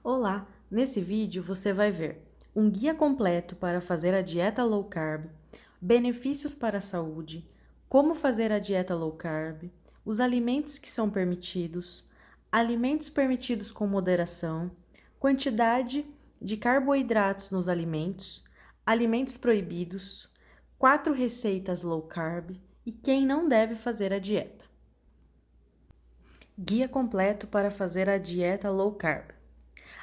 Olá! Nesse vídeo você vai ver um guia completo para fazer a dieta low carb, benefícios para a saúde, como fazer a dieta low carb, os alimentos que são permitidos, alimentos permitidos com moderação, quantidade de carboidratos nos alimentos, alimentos proibidos, 4 receitas low carb e quem não deve fazer a dieta. Guia completo para fazer a dieta low carb.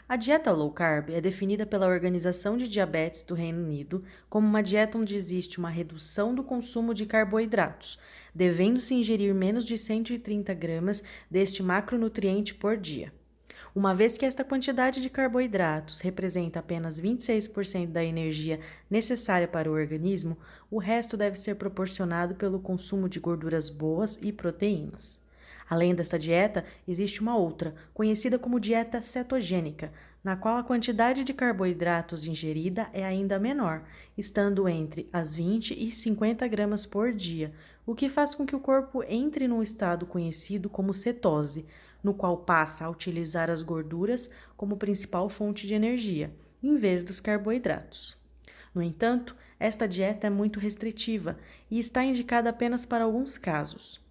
A dieta low carb é definida pela Organização de Diabetes do Reino Unido como uma dieta onde existe uma redução do consumo de carboidratos, devendo-se ingerir menos de 130 gramas deste macronutriente por dia. Uma vez que esta quantidade de carboidratos representa apenas 26% da energia necessária para o organismo, o resto deve ser proporcionado pelo consumo de gorduras boas e proteínas. Além desta dieta, existe uma outra, conhecida como dieta cetogênica, na qual a quantidade de carboidratos ingerida é ainda menor, estando entre as 20 e 50 gramas por dia, o que faz com que o corpo entre num estado conhecido como cetose, no qual passa a utilizar as gorduras como principal fonte de energia, em vez dos carboidratos. No entanto, esta dieta é muito restritiva e está indicada apenas para alguns casos.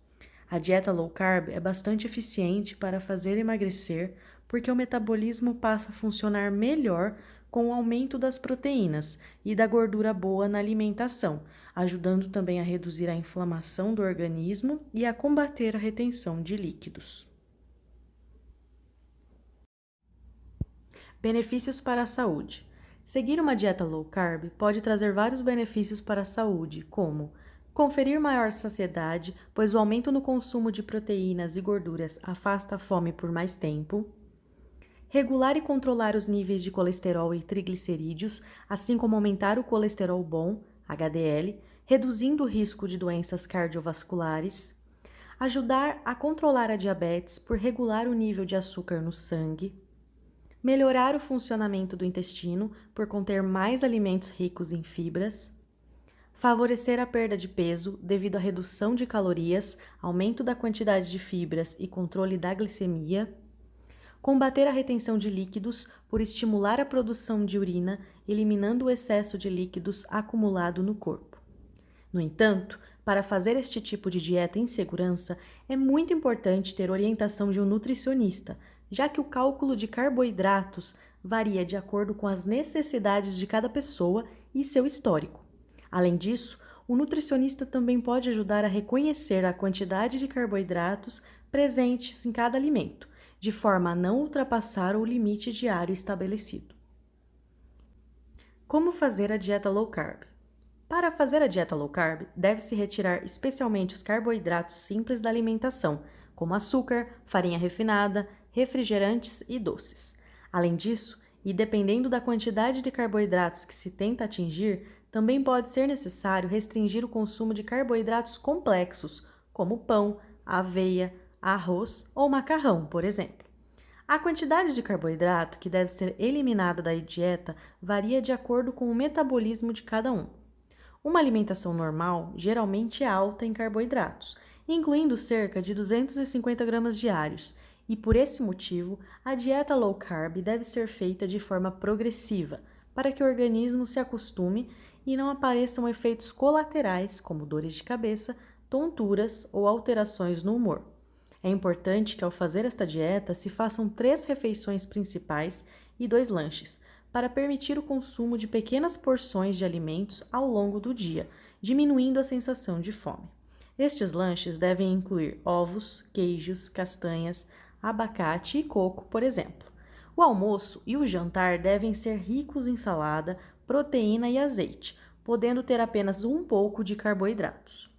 A dieta low carb é bastante eficiente para fazer emagrecer porque o metabolismo passa a funcionar melhor com o aumento das proteínas e da gordura boa na alimentação, ajudando também a reduzir a inflamação do organismo e a combater a retenção de líquidos. Benefícios para a saúde. Seguir uma dieta low carb pode trazer vários benefícios para a saúde, como conferir maior saciedade, pois o aumento no consumo de proteínas e gorduras afasta a fome por mais tempo. Regular e controlar os níveis de colesterol e triglicerídeos, assim como aumentar o colesterol bom, HDL, reduzindo o risco de doenças cardiovasculares. Ajudar a controlar a diabetes por regular o nível de açúcar no sangue. Melhorar o funcionamento do intestino por conter mais alimentos ricos em fibras. Favorecer a perda de peso devido à redução de calorias, aumento da quantidade de fibras e controle da glicemia. Combater a retenção de líquidos por estimular a produção de urina, eliminando o excesso de líquidos acumulado no corpo. No entanto, para fazer este tipo de dieta em segurança, é muito importante ter orientação de um nutricionista, já que o cálculo de carboidratos varia de acordo com as necessidades de cada pessoa e seu histórico. Além disso, o nutricionista também pode ajudar a reconhecer a quantidade de carboidratos presentes em cada alimento, de forma a não ultrapassar o limite diário estabelecido. Como fazer a dieta low carb? Para fazer a dieta low carb, deve-se retirar especialmente os carboidratos simples da alimentação, como açúcar, farinha refinada, refrigerantes e doces. Além disso, e dependendo da quantidade de carboidratos que se tenta atingir, também pode ser necessário restringir o consumo de carboidratos complexos, como pão, aveia, arroz ou macarrão, por exemplo. A quantidade de carboidrato que deve ser eliminada da dieta varia de acordo com o metabolismo de cada um. Uma alimentação normal geralmente é alta em carboidratos, incluindo cerca de 250 gramas diários, e por esse motivo, a dieta low carb deve ser feita de forma progressiva, para que o organismo se acostume e não apareçam efeitos colaterais como dores de cabeça, tonturas ou alterações no humor. É importante que ao fazer esta dieta se façam 3 refeições principais e 2 lanches, para permitir o consumo de pequenas porções de alimentos ao longo do dia, diminuindo a sensação de fome. Estes lanches devem incluir ovos, queijos, castanhas, abacate e coco, por exemplo. O almoço e o jantar devem ser ricos em salada, proteína e azeite, podendo ter apenas um pouco de carboidratos.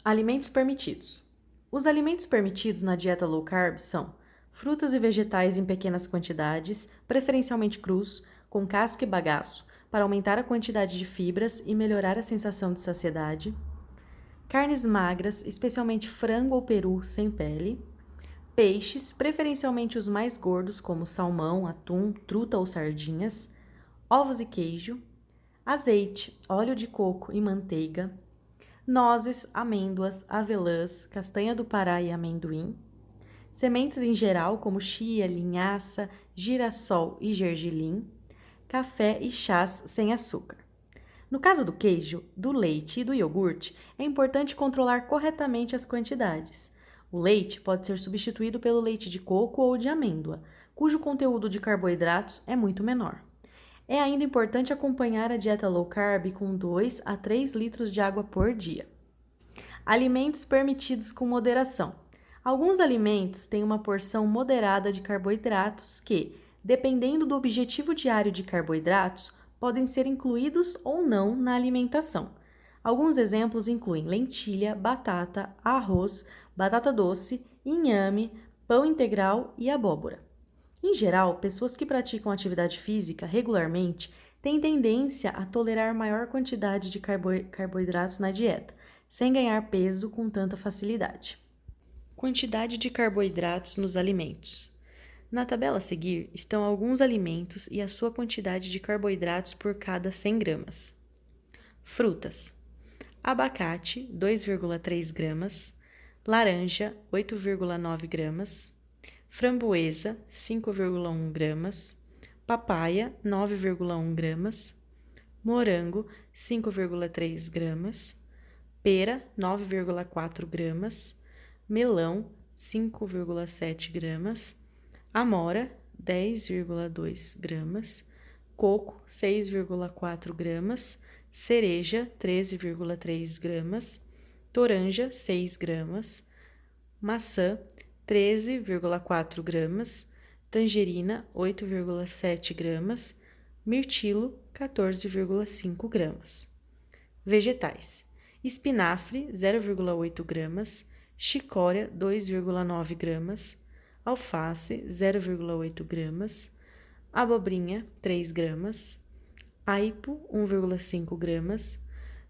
Alimentos permitidos. Os alimentos permitidos na dieta low carb são frutas e vegetais em pequenas quantidades, preferencialmente crus, com casca e bagaço, para aumentar a quantidade de fibras e melhorar a sensação de saciedade. Carnes magras, especialmente frango ou peru sem pele. Peixes, preferencialmente os mais gordos, como salmão, atum, truta ou sardinhas. Ovos e queijo. Azeite, óleo de coco e manteiga. Nozes, amêndoas, avelãs, castanha do Pará e amendoim. sementes em geral, como chia, linhaça, girassol e gergelim, café e chás sem açúcar. No caso do queijo, do leite e do iogurte, é importante controlar corretamente as quantidades. O leite pode ser substituído pelo leite de coco ou de amêndoa, cujo conteúdo de carboidratos é muito menor. É ainda importante acompanhar a dieta low carb com 2 a 3 litros de água por dia. Alimentos permitidos com moderação. Alguns alimentos têm uma porção moderada de carboidratos que, dependendo do objetivo diário de carboidratos, podem ser incluídos ou não na alimentação. Alguns exemplos incluem lentilha, batata, arroz, batata doce, inhame, pão integral e abóbora. Em geral, pessoas que praticam atividade física regularmente têm tendência a tolerar maior quantidade de carboidratos na dieta, sem ganhar peso com tanta facilidade. Quantidade de carboidratos nos alimentos. Na tabela a seguir estão alguns alimentos e a sua quantidade de carboidratos por cada 100 gramas. Frutas: abacate, 2,3 gramas, laranja, 8,9 gramas, framboesa, 5,1 gramas, papaya, 9,1 gramas, morango, 5,3 gramas, pera, 9,4 gramas, melão, 5,7 gramas, amora, 10,2 gramas, coco, 6,4 gramas, cereja, 13,3 gramas, toranja, 6 gramas, maçã, 13,4 gramas, tangerina, 8,7 gramas, mirtilo, 14,5 gramas. Vegetais: espinafre, 0,8 gramas, chicória, 2,9 gramas, alface, 0,8 gramas, abobrinha, 3 gramas, aipo, 1,5 gramas,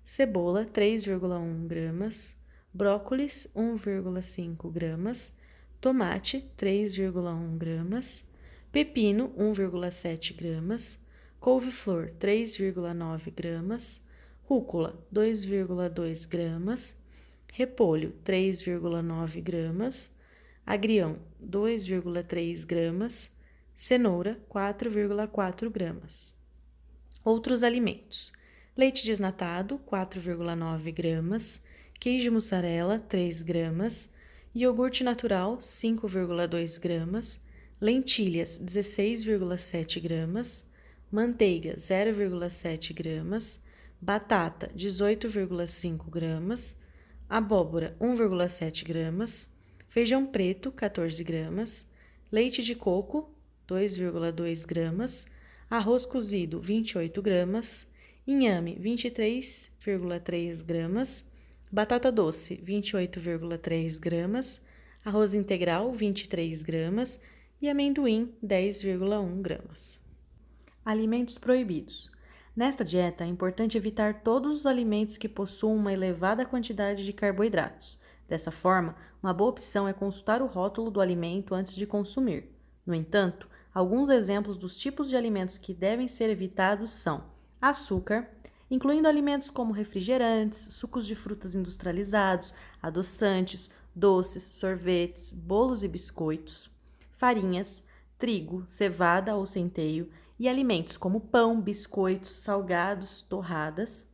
cebola, 3,1 gramas, brócolis, 1,5 gramas, tomate, 3,1 gramas, pepino, 1,7 gramas, couve-flor, 3,9 gramas, rúcula, 2,2 gramas, repolho, 3,9 gramas, agrião, 2,3 gramas, cenoura, 4,4 gramas. Outros alimentos: leite desnatado, 4,9 gramas, queijo mussarela, 3 gramas, iogurte natural, 5,2 gramas, lentilhas, 16,7 gramas, manteiga, 0,7 gramas, batata, 18,5 gramas, abóbora, 1,7 gramas, feijão preto, 14 gramas, leite de coco, 2,2 gramas, arroz cozido, 28 gramas, inhame, 23,3 gramas, batata doce, 28,3 gramas, arroz integral, 23 gramas e amendoim, 10,1 gramas. Alimentos proibidos. Nesta dieta, é importante evitar todos os alimentos que possuam uma elevada quantidade de carboidratos. Dessa forma, uma boa opção é consultar o rótulo do alimento antes de consumir. No entanto, alguns exemplos dos tipos de alimentos que devem ser evitados são açúcar, incluindo alimentos como refrigerantes, sucos de frutas industrializados, adoçantes, doces, sorvetes, bolos e biscoitos, farinhas, trigo, cevada ou centeio e alimentos como pão, biscoitos, salgados, torradas,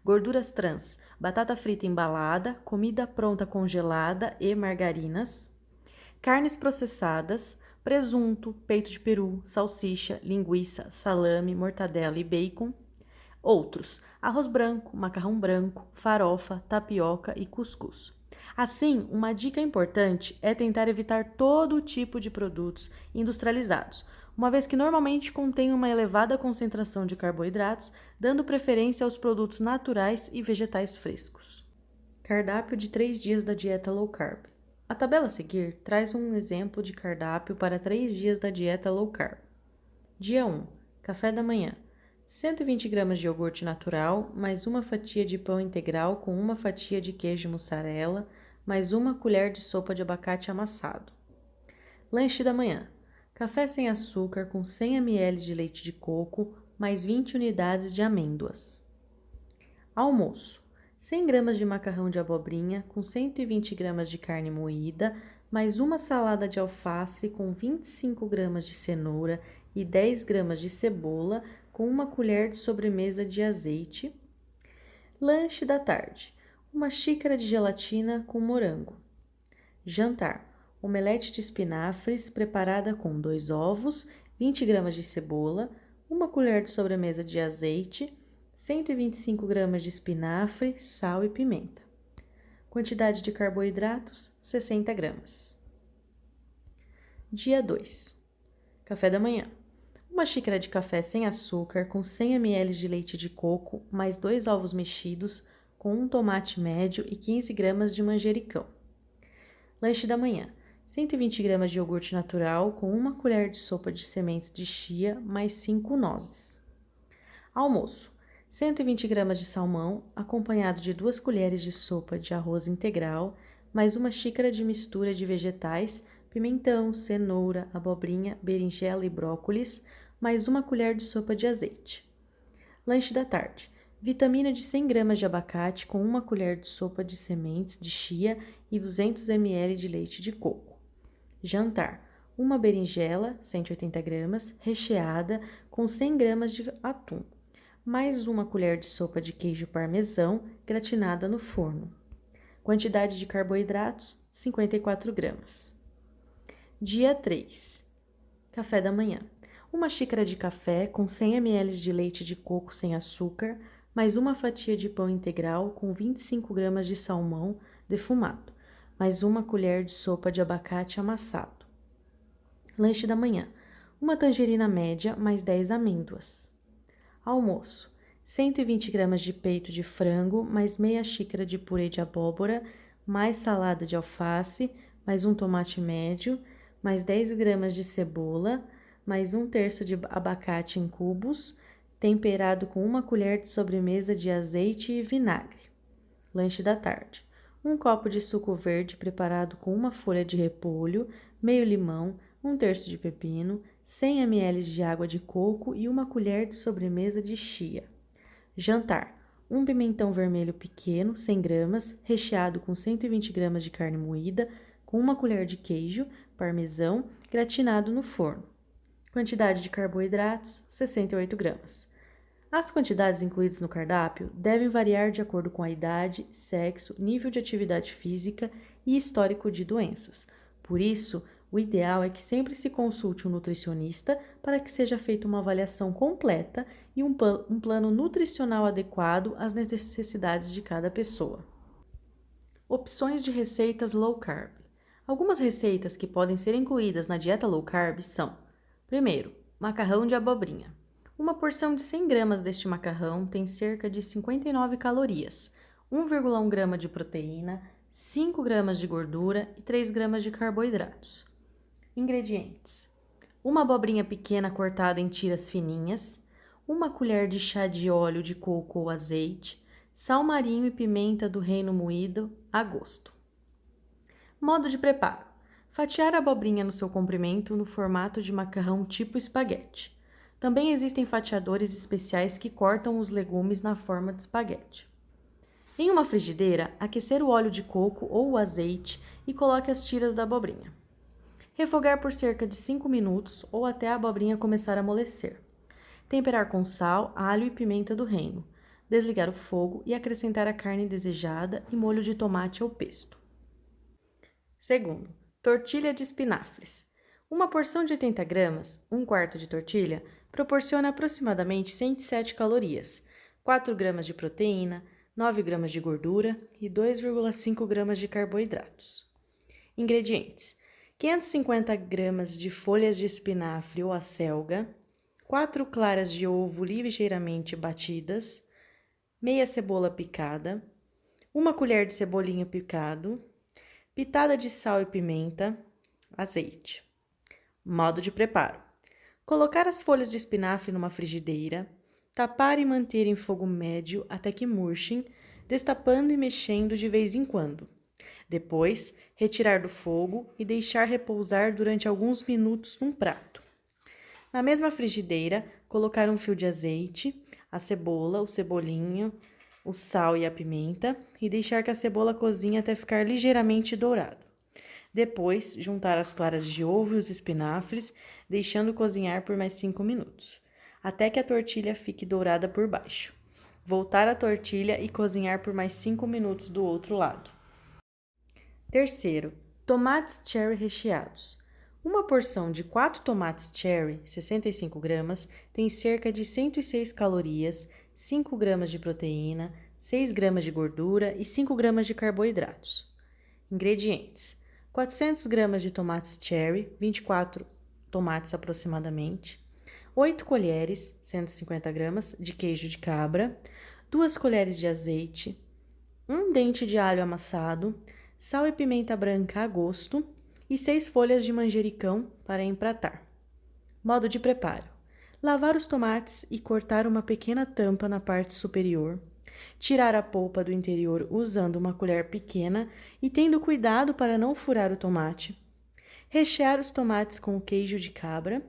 gorduras trans, batata frita embalada, comida pronta congelada e margarinas, carnes processadas, presunto, peito de peru, salsicha, linguiça, salame, mortadela e bacon. Outros: arroz branco, macarrão branco, farofa, tapioca e cuscuz. Assim, uma dica importante é tentar evitar todo tipo de produtos industrializados, uma vez que normalmente contêm uma elevada concentração de carboidratos, dando preferência aos produtos naturais e vegetais frescos. Cardápio de 3 dias da dieta low carb. A tabela a seguir traz um exemplo de cardápio para 3 dias da dieta low carb. Dia 1. Café da manhã: 120 gramas de iogurte natural, mais uma fatia de pão integral com uma fatia de queijo mussarela, mais uma colher de sopa de abacate amassado. Lanche da manhã: café sem açúcar com 100 ml de leite de coco, mais 20 unidades de amêndoas. Almoço: 100 gramas de macarrão de abobrinha com 120 gramas de carne moída, mais uma salada de alface com 25 gramas de cenoura e 10 gramas de cebola, com uma colher de sobremesa de azeite. Lanche da tarde: uma xícara de gelatina com morango. Jantar: omelete de espinafres preparada com 2 ovos, 20 gramas de cebola, uma colher de sobremesa de azeite, 125 gramas de espinafre, sal e pimenta. Quantidade de carboidratos: 60 gramas. Dia 2. Café da manhã: uma xícara de café sem açúcar com 100 ml de leite de coco, mais 2 ovos mexidos com um tomate médio e 15 gramas de manjericão. Lanche da manhã: 120 gramas de iogurte natural com uma colher de sopa de sementes de chia, mais 5 nozes. Almoço: 120 gramas de salmão, acompanhado de 2 colheres de sopa de arroz integral, mais uma xícara de mistura de vegetais, pimentão, cenoura, abobrinha, berinjela e brócolis, mais uma colher de sopa de azeite. Lanche da tarde: vitamina de 100 gramas de abacate com uma colher de sopa de sementes de chia e 200 ml de leite de coco. Jantar: uma berinjela, 180 gramas, recheada com 100 gramas de atum, mais uma colher de sopa de queijo parmesão gratinada no forno. Quantidade de carboidratos: 54 gramas. Dia 3. Café da manhã: uma xícara de café com 100 ml de leite de coco sem açúcar, mais uma fatia de pão integral com 25 gramas de salmão defumado, mais uma colher de sopa de abacate amassado. Lanche da manhã: uma tangerina média, mais 10 amêndoas. Almoço: 120 gramas de peito de frango, mais meia xícara de purê de abóbora, mais salada de alface, mais um tomate médio, mais 10 gramas de cebola, mais 1/3 de abacate em cubos, temperado com uma colher de sobremesa de azeite e vinagre. Lanche da tarde: um copo de suco verde preparado com uma folha de repolho, meio limão, 1/3 de pepino, 100 ml de água de coco e uma colher de sobremesa de chia. Jantar: um pimentão vermelho pequeno, 100 gramas, recheado com 120 gramas de carne moída, com uma colher de queijo, parmesão, gratinado no forno. Quantidade de carboidratos: 68 gramas. As quantidades incluídas no cardápio devem variar de acordo com a idade, sexo, nível de atividade física e histórico de doenças. Por isso, o ideal é que sempre se consulte um nutricionista para que seja feita uma avaliação completa e um plano nutricional adequado às necessidades de cada pessoa. Opções de receitas low carb. Algumas receitas que podem ser incluídas na dieta low carb são: primeiro, macarrão de abobrinha. Uma porção de 100 gramas deste macarrão tem cerca de 59 calorias, 1,1 grama de proteína, 5 gramas de gordura e 3 gramas de carboidratos. Ingredientes: uma abobrinha pequena cortada em tiras fininhas, uma colher de chá de óleo de coco ou azeite, sal marinho e pimenta do reino moído a gosto. Modo de preparo: fatiar a abobrinha no seu comprimento no formato de macarrão tipo espaguete. Também existem fatiadores especiais que cortam os legumes na forma de espaguete. Em uma frigideira, aquecer o óleo de coco ou o azeite e coloque as tiras da abobrinha. Refogar por cerca de 5 minutos ou até a abobrinha começar a amolecer. Temperar com sal, alho e pimenta do reino. Desligar o fogo e acrescentar a carne desejada e molho de tomate ou pesto. Segundo, tortilha de espinafres. Uma porção de 80 gramas, 1/4 de tortilha, proporciona aproximadamente 107 calorias, 4 gramas de proteína, 9 gramas de gordura e 2,5 gramas de carboidratos. Ingredientes: 550 gramas de folhas de espinafre ou acelga, 4 claras de ovo ligeiramente batidas, meia cebola picada, uma colher de cebolinho picado, pitada de sal e pimenta, azeite. Modo de preparo: colocar as folhas de espinafre numa frigideira, tapar e manter em fogo médio até que murchem, destapando e mexendo de vez em quando. Depois, retirar do fogo e deixar repousar durante alguns minutos num prato. Na mesma frigideira, colocar um fio de azeite, a cebola, o cebolinho, o sal e a pimenta e deixar que a cebola cozinhe até ficar ligeiramente dourada. Depois, juntar as claras de ovo e os espinafres, deixando cozinhar por mais 5 minutos, até que a tortilha fique dourada por baixo. Voltar a tortilha e cozinhar por mais 5 minutos do outro lado. Terceiro, tomates cherry recheados. Uma porção de 4 tomates cherry, 65 gramas, tem cerca de 106 calorias, 5 gramas de proteína, 6 gramas de gordura e 5 gramas de carboidratos. Ingredientes: 400 gramas de tomates cherry, 24 tomates aproximadamente, 8 colheres, 150 gramas, de queijo de cabra, 2 colheres de azeite, 1 dente de alho amassado, sal e pimenta branca a gosto e 6 folhas de manjericão para empratar. Modo de preparo: lavar os tomates e cortar uma pequena tampa na parte superior. Tirar a polpa do interior usando uma colher pequena e tendo cuidado para não furar o tomate. Rechear os tomates com o queijo de cabra.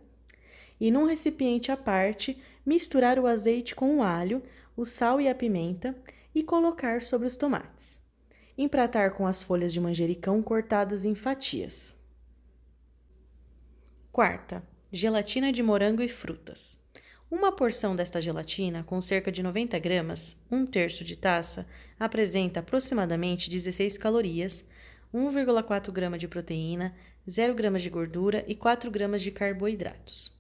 E num recipiente à parte, misturar o azeite com o alho, o sal e a pimenta e colocar sobre os tomates. Empratar com as folhas de manjericão cortadas em fatias. Quarta, gelatina de morango e frutas. Uma porção desta gelatina, com cerca de 90 gramas, 1/3 de taça, apresenta aproximadamente 16 calorias, 1,4 grama de proteína, 0 gramas de gordura e 4 gramas de carboidratos.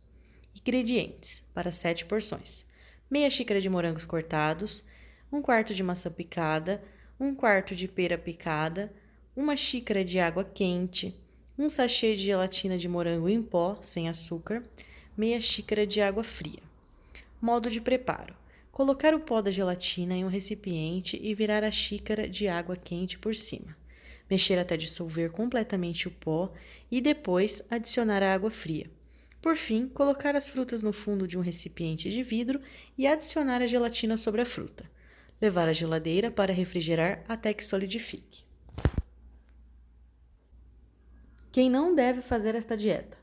Ingredientes para 7 porções: meia xícara de morangos cortados, 1/4 de maçã picada, 1/4 de pera picada, 1 xícara de água quente, 1 sachê de gelatina de morango em pó, sem açúcar, meia xícara de água fria. Modo de preparo: colocar o pó da gelatina em um recipiente e virar a xícara de água quente por cima. Mexer até dissolver completamente o pó e depois adicionar a água fria. Por fim, colocar as frutas no fundo de um recipiente de vidro e adicionar a gelatina sobre a fruta. Levar à geladeira para refrigerar até que solidifique. Quem não deve fazer esta dieta?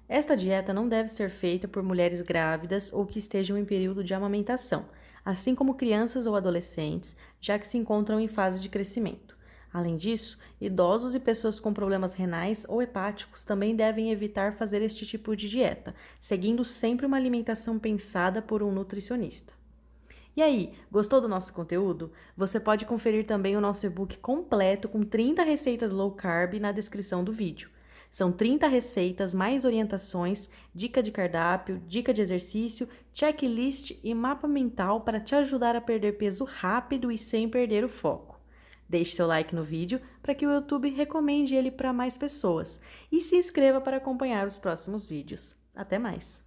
Esta dieta não deve ser feita por mulheres grávidas ou que estejam em período de amamentação, assim como crianças ou adolescentes, já que se encontram em fase de crescimento. Além disso, idosos e pessoas com problemas renais ou hepáticos também devem evitar fazer este tipo de dieta, seguindo sempre uma alimentação pensada por um nutricionista. E aí, gostou do nosso conteúdo? Você pode conferir também o nosso e-book completo com 30 receitas low carb na descrição do vídeo. São 30 receitas, mais orientações, dica de cardápio, dica de exercício, checklist e mapa mental para te ajudar a perder peso rápido e sem perder o foco. Deixe seu like no vídeo para que o YouTube recomende ele para mais pessoas e se inscreva para acompanhar os próximos vídeos. Até mais!